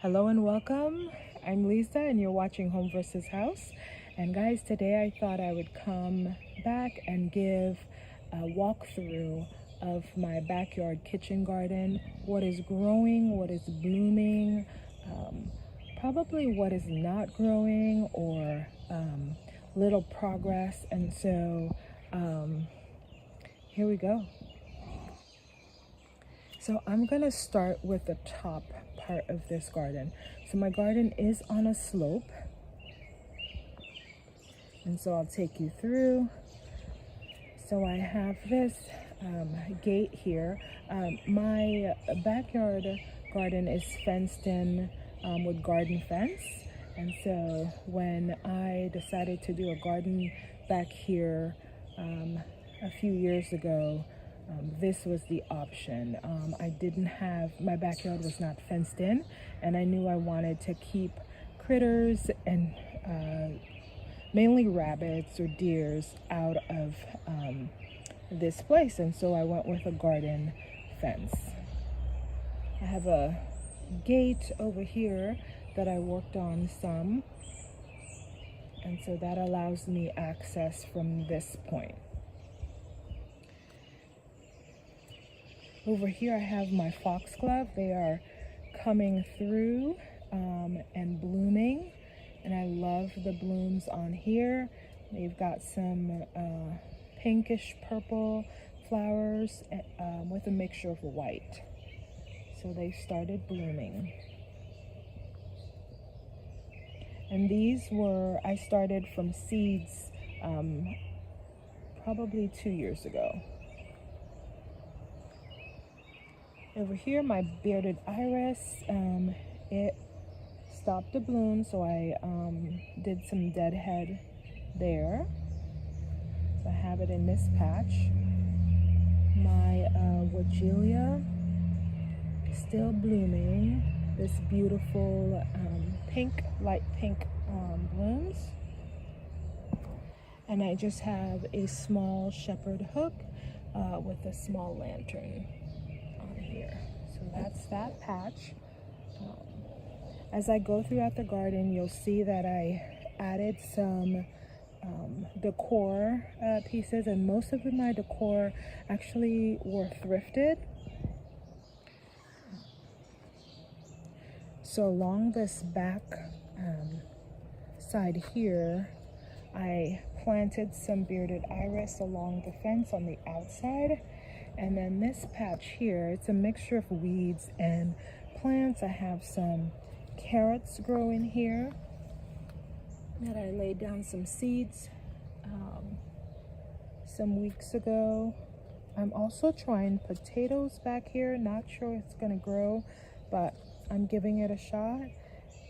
Hello and welcome. I'm Lisa and you're watching Home vs. House. And guys, today I thought I would come back and give a walkthrough of my backyard kitchen garden. What is growing, what is blooming, probably what is not growing or little progress. And so here we go. So I'm gonna start with the top part of this garden. So my garden is on a slope. And so I'll take you through. So I have this gate here. My backyard garden is fenced in with garden fence. And so when I decided to do a garden back here a few years ago, this was the option. I didn't have, my backyard was not fenced in, and I knew I wanted to keep critters and mainly rabbits or deers out of this place, and so I went with a garden fence. I have a gate over here that I worked on some, and so that allows me access from this point. Over here I have my foxglove. They are coming through and blooming, and I love the blooms on here. They've got some pinkish purple flowers with a mixture of white. So they started blooming. And these were, I started from seeds probably 2 years ago. Over here, my bearded iris, it stopped to bloom, so I did some deadhead there. So I have it in this patch. My Wagelia, still blooming. This beautiful pink, light pink blooms. And I just have a small shepherd hook with a small lantern here. So that's that patch. As I go throughout the garden, you'll see that I added some decor pieces, and most of my decor actually were thrifted. So along this back side here, I planted some bearded iris along the fence on the outside. And then this patch here, it's a mixture of weeds and plants. I have some carrots growing here that I laid down some seeds some weeks ago. I'm also trying potatoes back here. Not sure it's gonna grow, but I'm giving it a shot.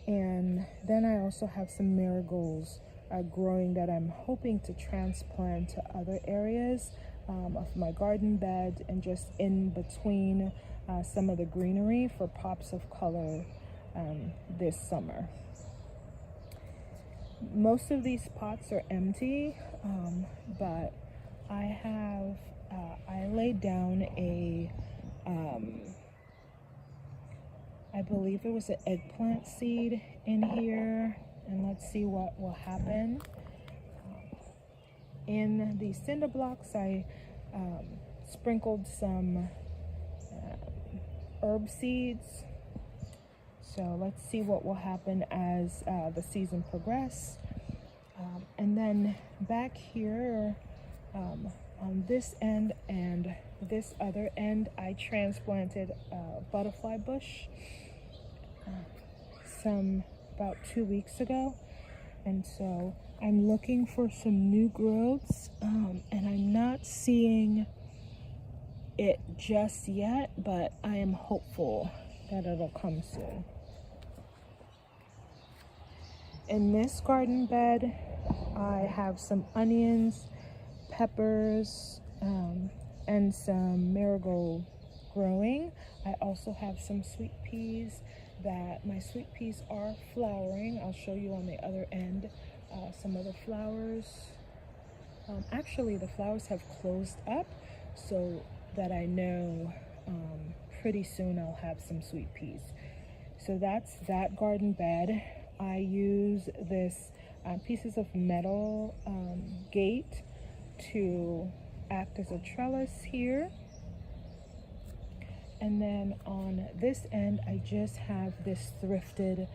And then I also have some marigolds growing that I'm hoping to transplant to other areas of my garden bed and just in between some of the greenery for pops of color this summer. Most of these pots are empty, but I laid down a I believe it was an eggplant seed in here, and let's see what will happen. In the cinder blocks, I sprinkled some herb seeds. So let's see what will happen as the season progresses. And then back here on this end and this other end, I transplanted a butterfly bush about 2 weeks ago. And so I'm looking for some new growths, and I'm not seeing it just yet, but I am hopeful that it'll come soon. In this garden bed, I have some onions, peppers, and some marigold growing. I also have some sweet peas that my sweet peas are flowering. I'll show you on the other end some of the flowers. Actually, the flowers have closed up, so that I know pretty soon I'll have some sweet peas. So that's that garden bed. I use this pieces of metal gate to act as a trellis here. And then on this end, I just have this thrifted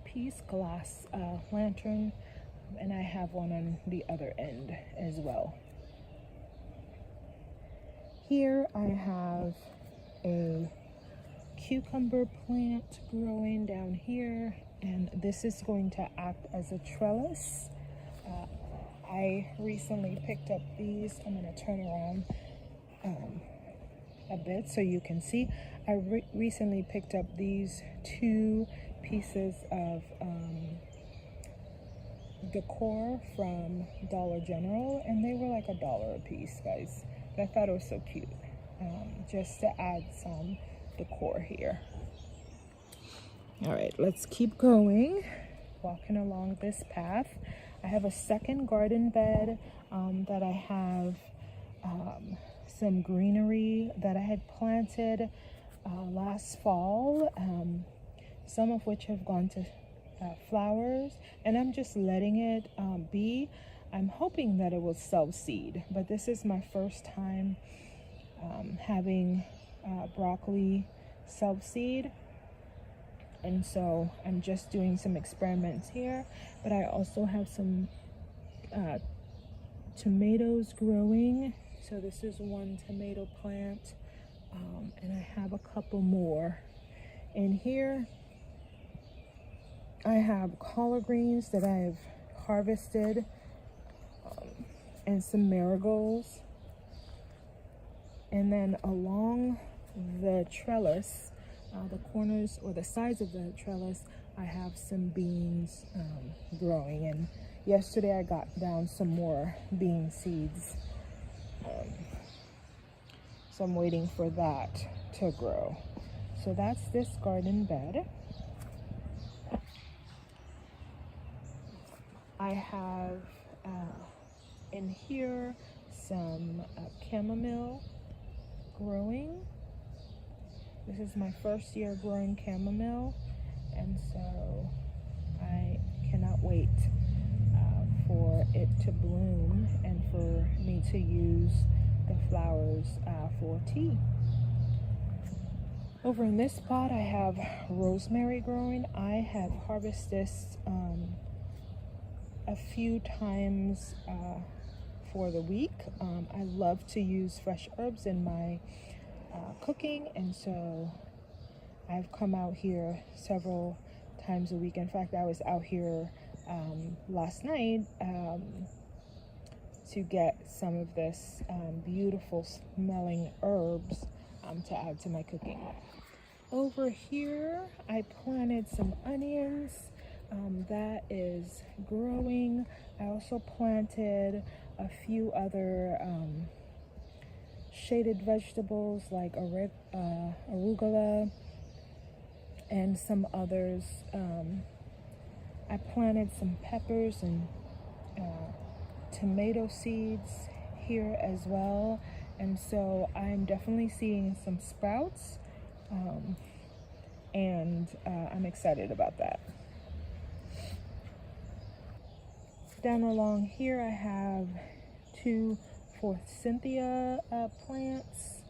piece glass lantern, and I have one on the other end as well. Here I have a cucumber plant growing down here, and this is going to act as a trellis. I recently picked up these. I'm going to turn around a bit so you can see. I recently picked up these two pieces of Decor from Dollar General, and they were like $1 a piece, guys. But I thought it was so cute, just to add some decor here. All right, let's keep going, walking along this path. I have a second garden bed that I have some greenery that I had planted last fall, some of which have gone to flowers, and I'm just letting it be. I'm hoping that it will self-seed, but this is my first time having broccoli self-seed, and so I'm just doing some experiments here. But I also have some tomatoes growing. So this is one tomato plant, and I have a couple more. And here I have collard greens that I've harvested, and some marigolds. And then along the trellis, the corners or the sides of the trellis, I have some beans growing. And yesterday I got down some more bean seeds. So I'm waiting for that to grow. So that's this garden bed. I have in here some chamomile growing. This is my first year growing chamomile, and so I cannot wait for it to bloom and for me to use the flowers for tea. Over in this pot I have rosemary growing. I have harvested this a few times for the week. I love to use fresh herbs in my cooking, and so I've come out here several times a week. In fact, I was out here last night to get some of this beautiful smelling herbs to add to my cooking. Over here I planted some onions. That is growing. I also planted a few other shaded vegetables like arugula and some others. I planted some peppers and tomato seeds here as well, and so I'm definitely seeing some sprouts, and I'm excited about that. Down along here I have two Forsythia plants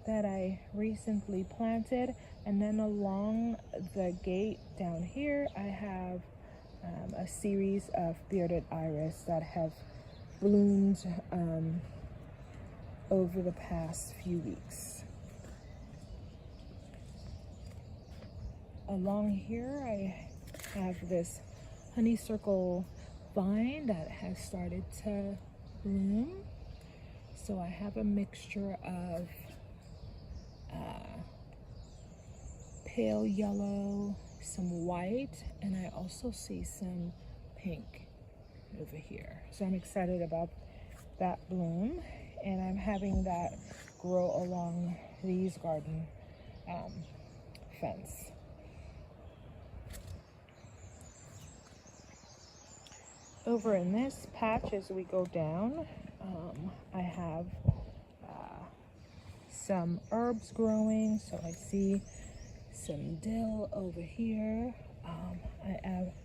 that I recently planted, and then along the gate down here I have a series of bearded iris that have bloomed over the past few weeks. Along here I have this honeysuckle vine that has started to bloom. So I have a mixture of pale yellow, some white, and I also see some pink over here. So I'm excited about that bloom, and I'm having that grow along these garden fence. Over in this patch as we go down, I have some herbs growing. So I see some dill over here.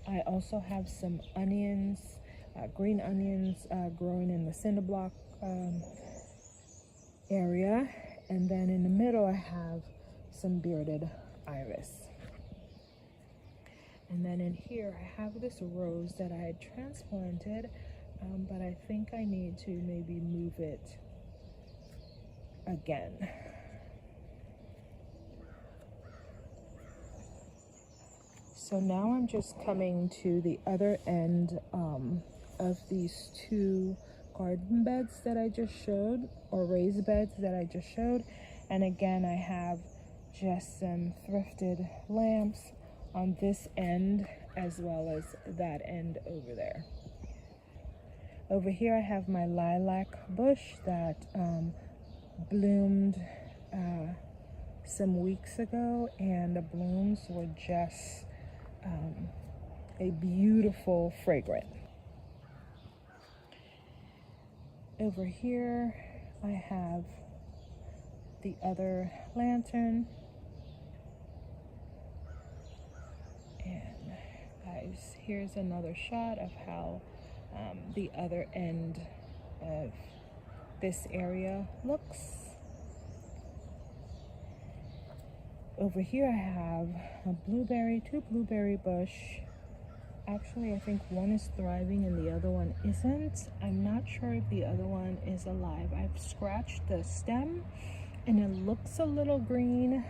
I also have some onions, green onions growing in the cinder block area. And then in the middle I have some bearded iris. And then in here I have this rose that I had transplanted, but I think I need to maybe move it again. So now I'm just coming to the other end of these two garden beds that I just showed, or raised beds that I just showed. And again, I have just some thrifted lamps on this end as well as that end over there. Over here I have my lilac bush that bloomed some weeks ago, and the blooms were just a beautiful fragrance. Over here I have the other lantern, and guys, here's another shot of how the other end of this area looks. Over here I have two blueberry bush. Actually, I think one is thriving and the other one isn't. I'm not sure if the other one is alive. I've scratched the stem and it looks a little green,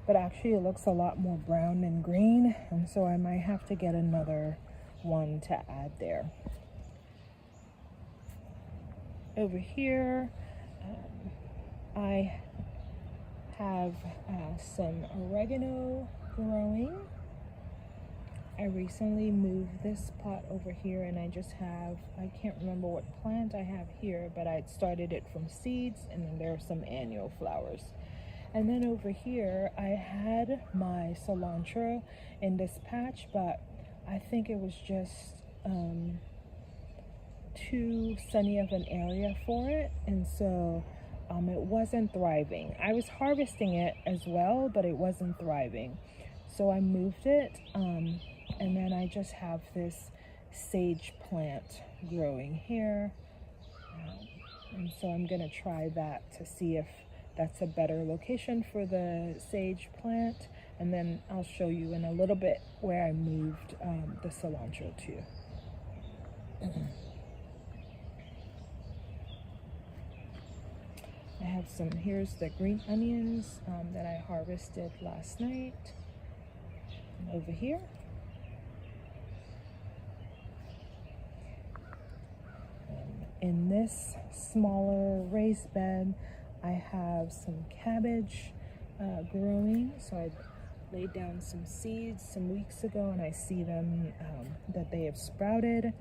but actually it looks a lot more brown than green, and so I might have to get another one to add there. Over here I have some oregano growing. I recently moved this pot over here, and I just have, I can't remember what plant I have here, but I started it from seeds, and then there are some annual flowers. And then over here I had my cilantro in this patch, but I think it was just too sunny of an area for it, and so it wasn't thriving. I was harvesting it as well, but it wasn't thriving, so I moved it, and then I just have this sage plant growing here, and so I'm gonna try that to see if that's a better location for the sage plant, and then I'll show you in a little bit where I moved the cilantro to. I have some, here's the green onions that I harvested last night. And over here, in this smaller raised bed, I have some cabbage growing. So I laid down some seeds some weeks ago, and I see them that they have sprouted.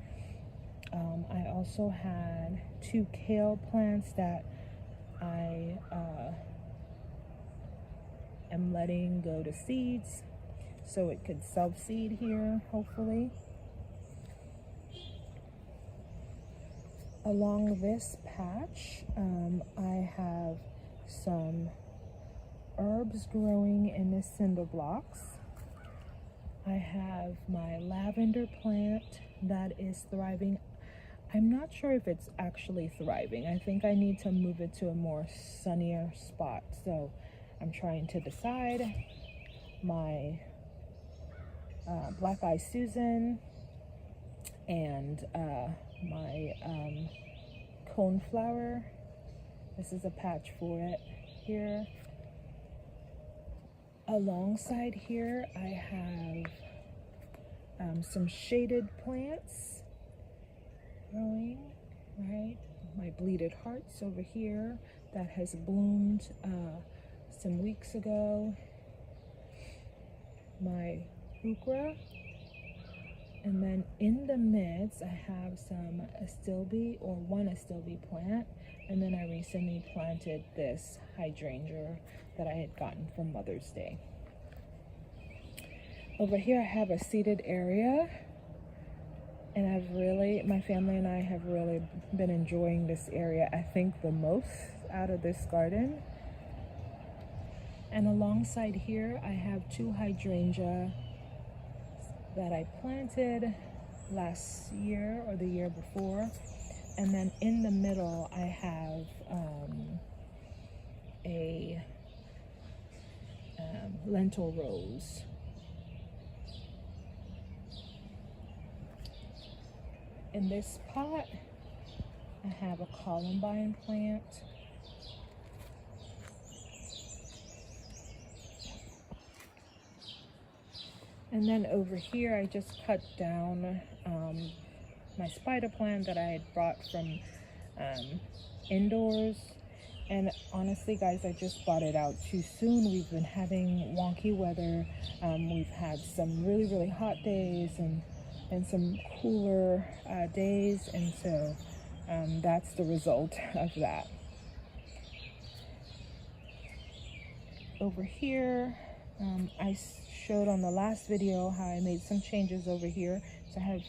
I also had 2 kale plants that I am letting go to seeds so it could self-seed here, hopefully. Along this patch, I have some herbs growing in the cinder blocks. I have my lavender plant that is thriving. I'm not sure if it's actually thriving. I think I need to move it to a more sunnier spot, so I'm trying to decide. My Black Eye Susan and my coneflower. This is a patch for it here. Alongside here, I have some shaded plants growing, right? My bleeded hearts over here that has bloomed some weeks ago. My heuchera. And then in the midst, I have some astilbe, or one astilbe plant. And then I recently planted this hydrangea that I had gotten from Mother's Day. Over here, I have a seated area. And my family and I have really been enjoying this area, I think, the most out of this garden. And alongside here, I have 2 hydrangea that I planted last year or the year before. And then in the middle, I have a lentil rose. In this pot, I have a columbine plant. And then over here, I just cut down my spider plant that I had brought from indoors. And honestly, guys, I just bought it out too soon. We've been having wonky weather. We've had some really hot days and some cooler days. And so that's the result of that. Over here, I showed on the last video how I made some changes over here. So I have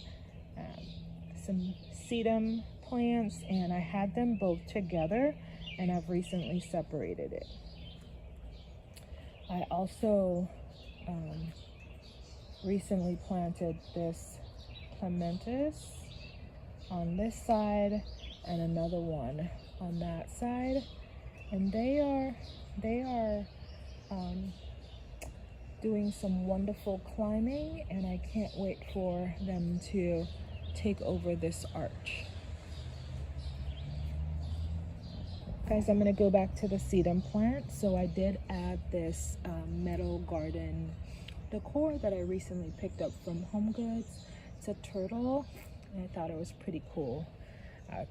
some sedum plants, and I had them both together, and I've recently separated it. I also recently planted this clematis on this side and another one on that side, and they are doing some wonderful climbing, and I can't wait for them to take over this arch. Guys, I'm gonna go back to the sedum plant. So I did add this metal garden decor that I recently picked up from Home Goods. It's a turtle, and I thought it was pretty cool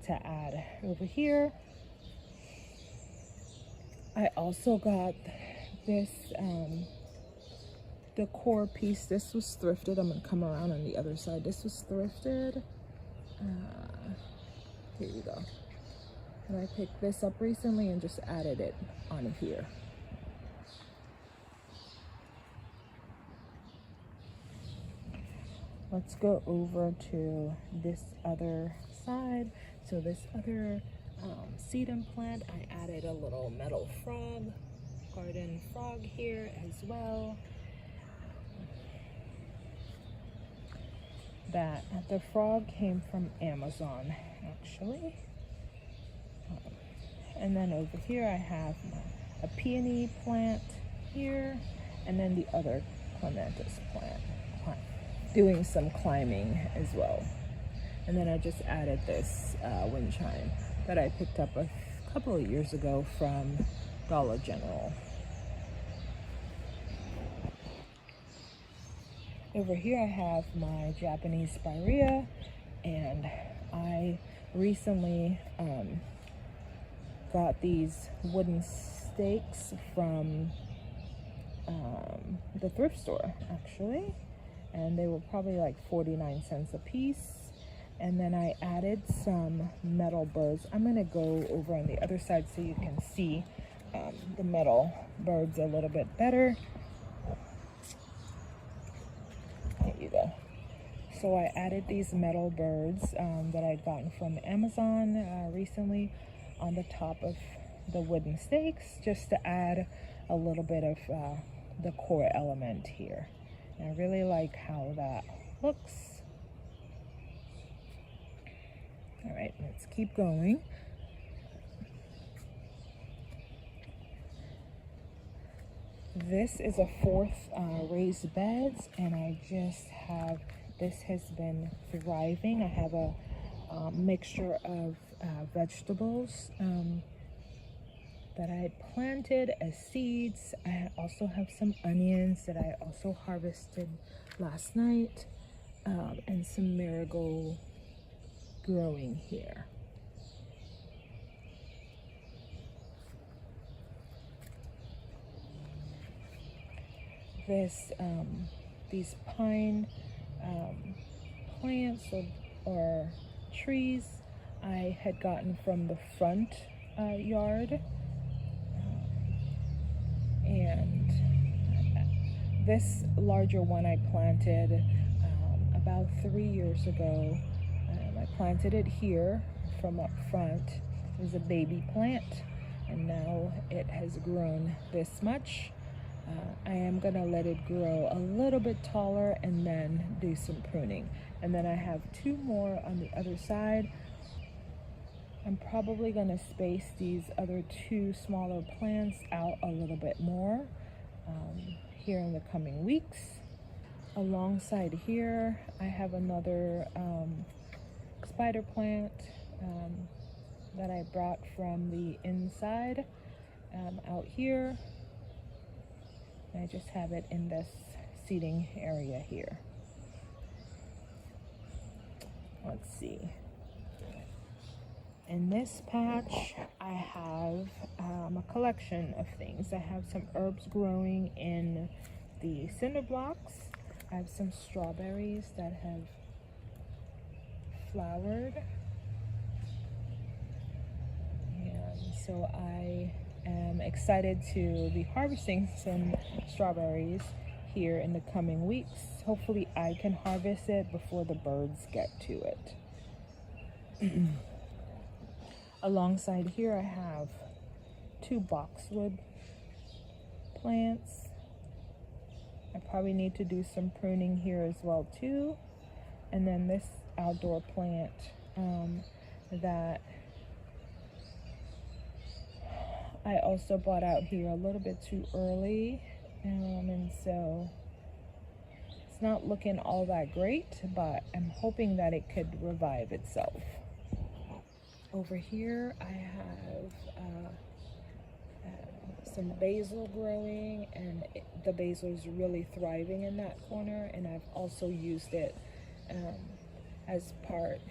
to add over here. I also got this decor piece. This was thrifted. I'm gonna come around on the other side. This was thrifted. Here you go. And I picked this up recently and just added it on here. Let's go over to this other side. So this other sedum plant, I added a little metal frog, garden frog here as well. The frog came from Amazon, actually. And then over here I have a peony plant here, and then the other clematis plant doing some climbing as well. And then I just added this wind chime that I picked up a couple of years ago from Dollar General. Over here I have my Japanese spirea, and I recently got these wooden stakes from the thrift store, actually, and they were probably like 49 cents a piece. And then I added some metal birds. I'm gonna go over on the other side so you can see the metal birds a little bit better. There you go. So I added these metal birds that I'd gotten from Amazon recently on the top of the wooden stakes, just to add a little bit of the core element here. And I really like how that looks. All right, let's keep going. This is a 4th raised beds, and I just have, this has been thriving. I have a mixture of vegetables that I had planted as seeds. I also have some onions that I also harvested last night, and some marigold growing here. These pine plants or trees I had gotten from the front yard, and this larger one I planted about 3 years ago. I planted it here from up front. It was a baby plant, and now it has grown this much. I am gonna let it grow a little bit taller and then do some pruning. And then I have 2 more on the other side. I'm probably gonna space these other 2 smaller plants out a little bit more here in the coming weeks. Alongside here, I have another spider plant that I brought from the inside out here. I just have it in this seating area here. Let's see. In this patch, I have a collection of things. I have some herbs growing in the cinder blocks. I have some strawberries that have flowered. And so I am excited to be harvesting some strawberries here in the coming weeks. Hopefully I can harvest it before the birds get to it. Alongside here I have 2 boxwood plants. I probably need to do some pruning here as well too. And then this outdoor plant that I also bought out here a little bit too early, and so it's not looking all that great, but I'm hoping that it could revive itself. Over here I have some basil growing, and the basil is really thriving in that corner, and I've also used it as part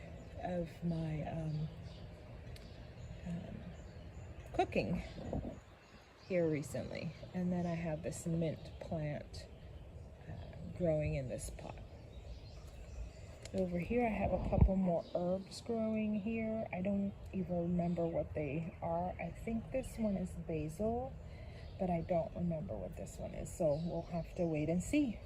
of my cooking here recently. And then I have this mint plant growing in this pot. Over here I have a couple more herbs growing here. I don't even remember what they are. I think this one is basil, but I don't remember what this one is, so we'll have to wait and see.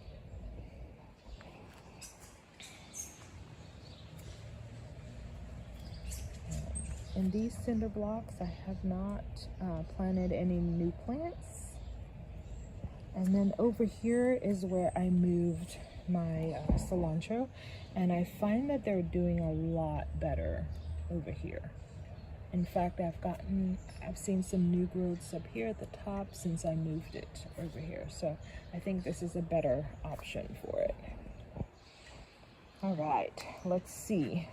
In these cinder blocks, I have not planted any new plants. And then over here is where I moved my cilantro, and I find that they're doing a lot better over here. In fact, I've seen some new growths up here at the top since I moved it over here. So I think this is a better option for it. All right, let's see.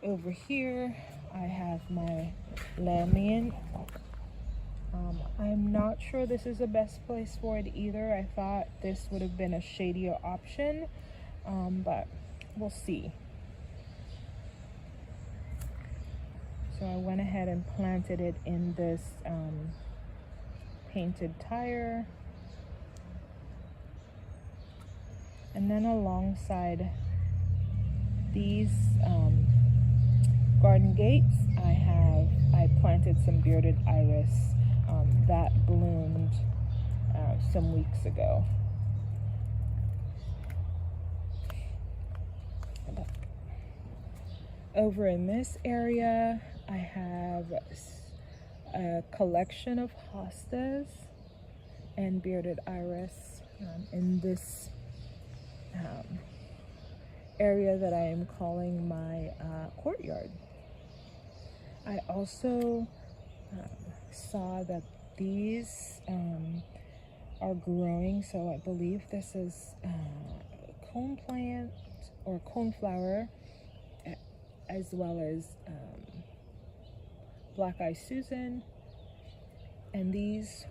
Over here, I have my lambian. I'm not sure this is the best place for it either. I thought this would have been a shadier option, but we'll see. So I went ahead and planted it in this painted tire. And then alongside these garden gates, I planted some bearded iris that bloomed some weeks ago. Over in this area, I have a collection of hostas and bearded iris in this area that I am calling my courtyard. I also saw that these are growing, so I believe this is cone plant or coneflower, as well as Black Eye Susan, and these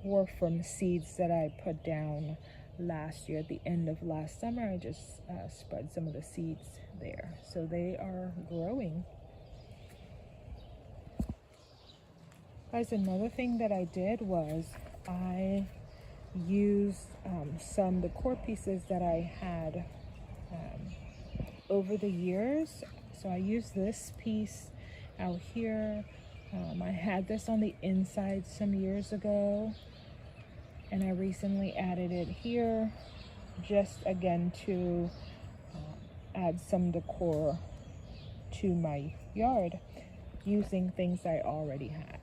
were from seeds that I put down last year. At the end of last summer, I just spread some of the seeds there, so they are growing. Guys, another thing that I did was I used some decor pieces that I had over the years. So I used this piece out here. I had this on the inside some years ago, and I recently added it here, just again to add some decor to my yard using things I already had.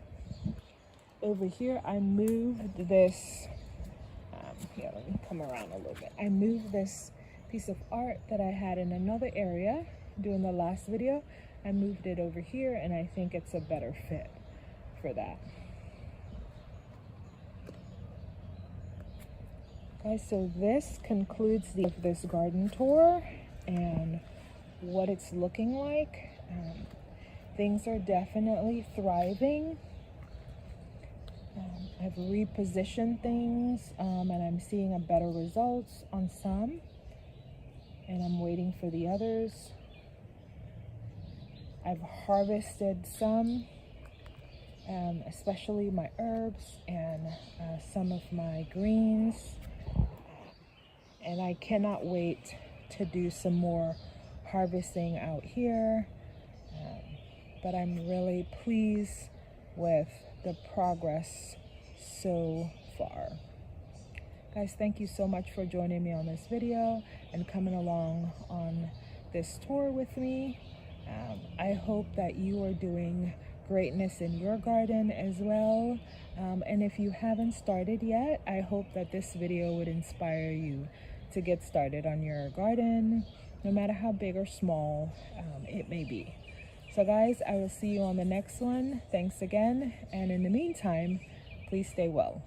over here I moved this, here, let me come around a little bit. I moved this piece of art that I had in another area doing the last video. I moved it over here, and I think it's a better fit for that. Guys, so this concludes this garden tour and what it's looking like. Things are definitely thriving. I've repositioned things, and I'm seeing a better results on some, and I'm waiting for the others. I've harvested some, especially my herbs and some of my greens, and I cannot wait to do some more harvesting out here. But I'm really pleased with the progress so far. Guys, thank you so much for joining me on this video and coming along on this tour with me. I hope that you are doing greatness in your garden as well. And if you haven't started yet, I hope that this video would inspire you to get started on your garden, no matter how big or small it may be. So guys, I will see you on the next one. Thanks again. And in the meantime, please stay well.